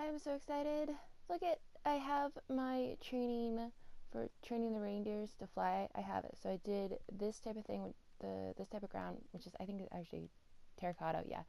I'm so excited. Look at, I have my training for training the reindeers to fly. I have it. So I did this type of thing with this type of ground, which is, I think, actually terracotta, yeah.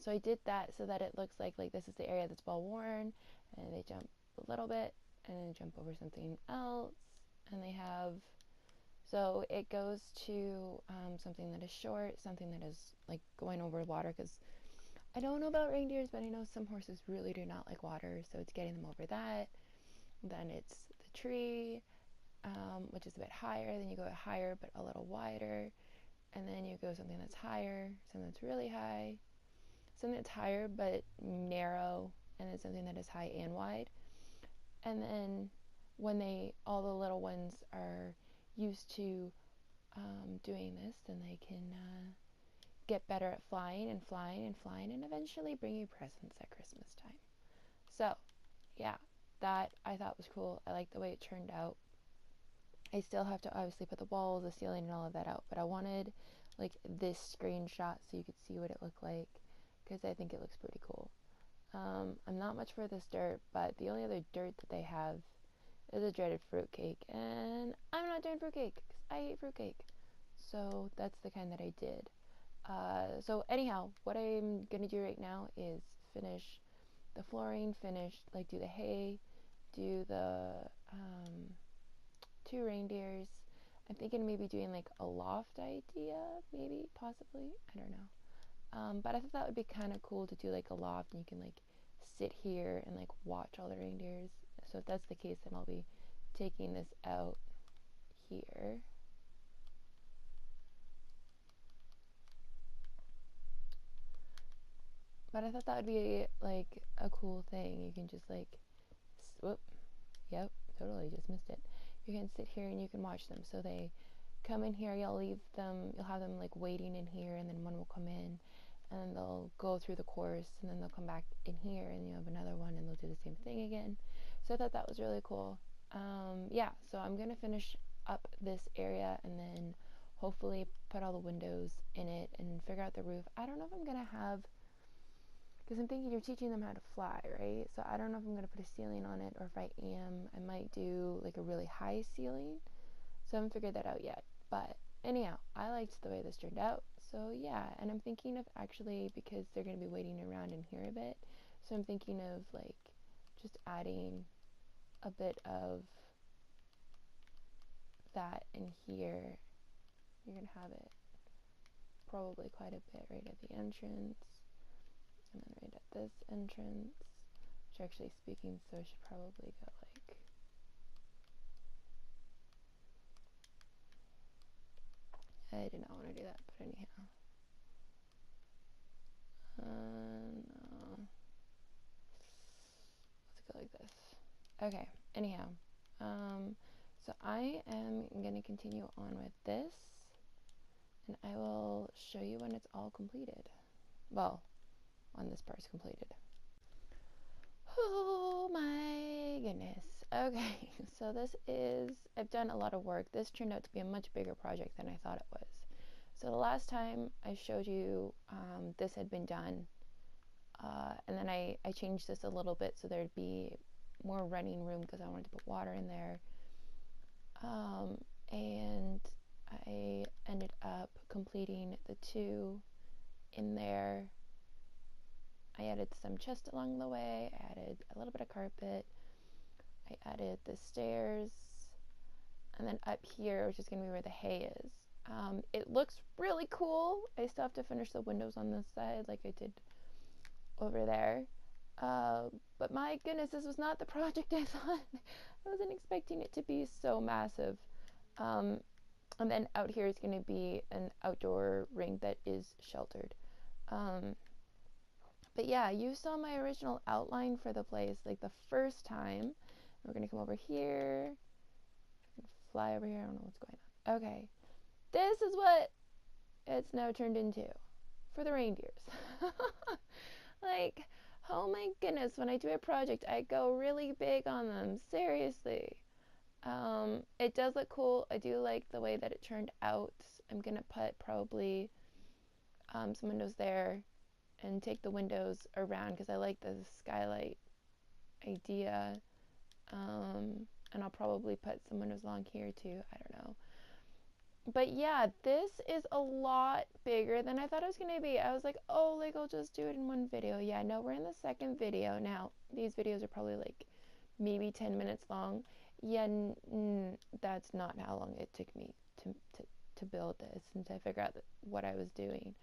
So I did that so that it looks like this is the area that's well worn, and they jump a little bit and then jump over something else, and they have, so it goes to something that is short, something that is like going over water, because I don't know about reindeers, but I know some horses really do not like water, so it's getting them over that. Then it's the tree, which is a bit higher. Then you go higher, but a little wider. And then you go something that's higher, something that's really high, something that's higher but narrow, and then something that is high and wide. And then when all the little ones are used to doing this, then they can get better at flying and flying and flying, and eventually bring you presents at Christmas time. So, yeah, that I thought was cool. I like the way it turned out. I still have to obviously put the walls, the ceiling, and all of that out, but I wanted like this screenshot so you could see what it looked like, because I think it looks pretty cool. I'm not much for this dirt, but the only other dirt that they have is a dreaded fruitcake, and I'm not doing fruitcake because I hate fruitcake. So that's the kind that I did. So anyhow, what I'm gonna do right now is finish the flooring, do the hay, do the two reindeers. I'm thinking maybe doing like a loft idea, maybe, possibly, I don't know. But I thought that would be kind of cool to do like a loft, and you can like sit here and like watch all the reindeers. So if that's the case, then I'll be taking this out here. But I thought that would be like a cool thing. You can just like, whoop, yep, totally just missed it. You can sit here and you can watch them. So they come in here, you'll have them like waiting in here, and then one will come in, and then they'll go through the course, and then they'll come back in here, and you have another one, and they'll do the same thing again. So I thought that was really cool. Yeah, so I'm gonna finish up this area, and then hopefully put all the windows in it and figure out the roof. I don't know if I'm gonna have, because I'm thinking you're teaching them how to fly, right? So I don't know if I'm going to put a ceiling on it, or if I am, I might do like a really high ceiling. So I haven't figured that out yet. But anyhow, I liked the way this turned out. So yeah, and I'm thinking of actually, because they're going to be waiting around in here a bit, so I'm thinking of like just adding a bit of that in here. You're going to have it probably quite a bit right at the entrance, and then right at this entrance, which actually speaking, so I should probably go like, I did not want to do that, but anyhow. No. Let's go like this. Okay, anyhow. So I am going to continue on with this, and I will show you when it's all completed. Well, when this part's completed. Oh my goodness. Okay, so this is, I've done a lot of work. This turned out to be a much bigger project than I thought it was. So the last time I showed you, this had been done, and then I changed this a little bit so there'd be more running room because I wanted to put water in there. And I ended up completing the two in there. I added some chest along the way, I added a little bit of carpet, I added the stairs, and then up here, which is going to be where the hay is. It looks really cool. I still have to finish the windows on this side like I did over there. But my goodness, this was not the project I thought. I wasn't expecting it to be so massive. And then out here is going to be an outdoor ring that is sheltered. But yeah, you saw my original outline for the place like the first time. We're going to come over here, fly over here. I don't know what's going on. Okay, this is what it's now turned into for the reindeers. Like, oh my goodness, when I do a project, I go really big on them. Seriously. It does look cool. I do like the way that it turned out. I'm going to put probably some windows there and take the windows around because I like the skylight idea. And I'll probably put some windows along here too. I don't know. But yeah, this is a lot bigger than I thought it was going to be. I was like, oh, like I'll just do it in one video. Yeah, no, we're in the second video now. These videos are probably like maybe 10 minutes long. Yeah, that's not how long it took me to build this and to figure out what I was doing.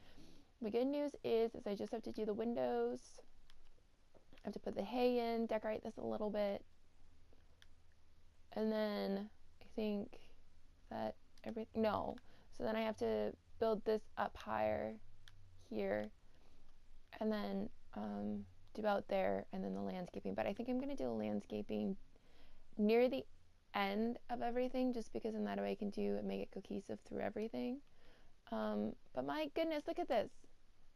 The good news is I just have to do the windows. I have to put the hay in, decorate this a little bit. And then I think that everything, no. So then I have to build this up higher here and then do out there and then the landscaping. But I think I'm going to do the landscaping near the end of everything just because in that way I can make it cohesive through everything. But my goodness, look at this.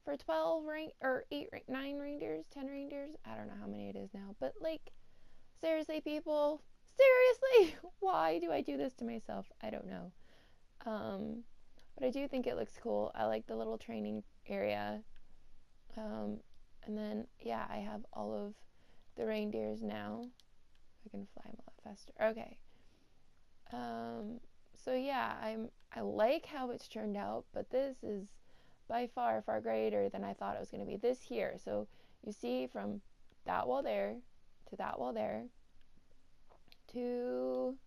For 12 or 8, 9 reindeers, 10 reindeers, I don't know how many it is now, but like, seriously, people, seriously, why do I do this to myself? I don't know. But I do think it looks cool. I like the little training area. And then, yeah, I have all of the reindeers now. I can fly them a lot faster. Okay. So yeah, I like how it's turned out, but this is by far greater than I thought it was going to be. This here, so you see from that wall there to that wall there to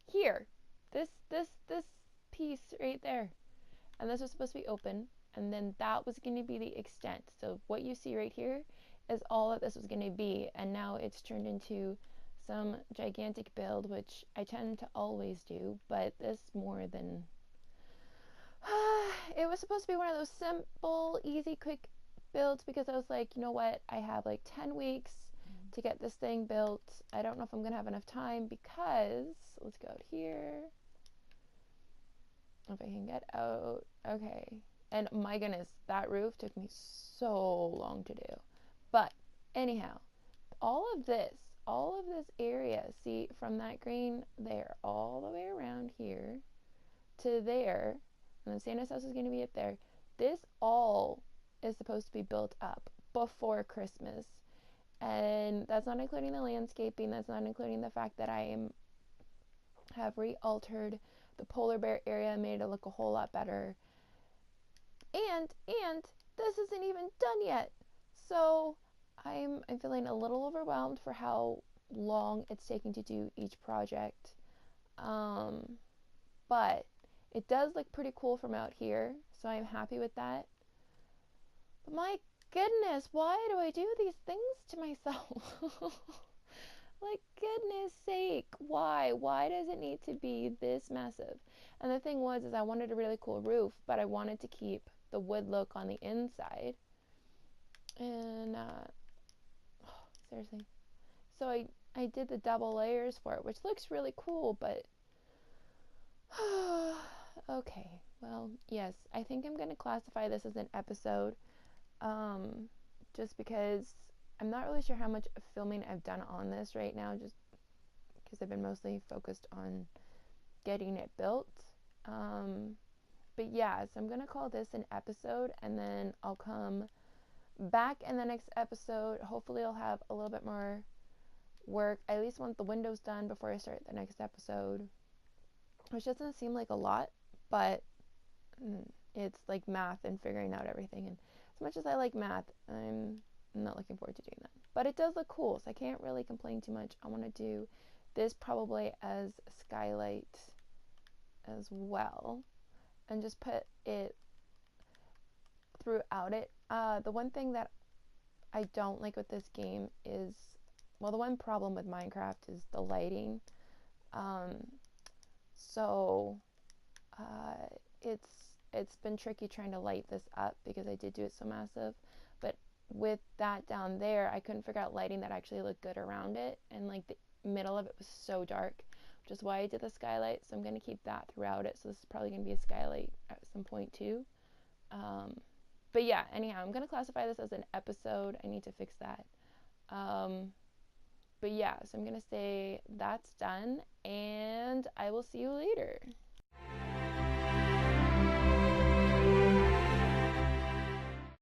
here, this piece right there, and this was supposed to be open, and then that was going to be the extent. So what you see right here is all that this was going to be, and now it's turned into some gigantic build, which I tend to always do, but this more than it was supposed to be one of those simple, easy, quick builds because I was like, you know what, I have like 10 weeks to get this thing built. I don't know if I'm gonna have enough time because let's go out here. If I can get out. Okay. And my goodness, that roof took me so long to do. But anyhow, all of this area, see from that green there all the way around here to there, and then Santa's house is going to be up there. This all is supposed to be built up before Christmas. And that's not including the landscaping. That's not including the fact that I have re-altered the polar bear area, made it look a whole lot better. And this isn't even done yet. So I'm feeling a little overwhelmed for how long it's taking to do each project. But it does look pretty cool from out here, so I'm happy with that. But my goodness, why do I do these things to myself? Like, goodness sake, why? Why does it need to be this massive? And the thing was, is I wanted a really cool roof, but I wanted to keep the wood look on the inside. And, seriously. So I did the double layers for it, which looks really cool, but okay, well, yes, I think I'm going to classify this as an episode, just because I'm not really sure how much filming I've done on this right now, just because I've been mostly focused on getting it built. But yeah, so I'm going to call this an episode, and then I'll come back in the next episode. Hopefully I'll have a little bit more work. I at least want the windows done before I start the next episode, which doesn't seem like a lot, but it's like math and figuring out everything. And as much as I like math, I'm not looking forward to doing that. But it does look cool, so I can't really complain too much. I want to do this probably as a skylight as well, and just put it throughout it. The one thing that I don't like with this game is, well, the one problem with Minecraft is the lighting. So it's been tricky trying to light this up because I did do it so massive. But with that down there, I couldn't figure out lighting that actually looked good around it, and like the middle of it was so dark, which is why I did the skylight. So I'm going to keep that throughout it. So this is probably going to be a skylight at some point too. But yeah, anyhow, I'm going to classify this as an episode. I need to fix that. But yeah, so I'm going to say that's done, and I will see you later.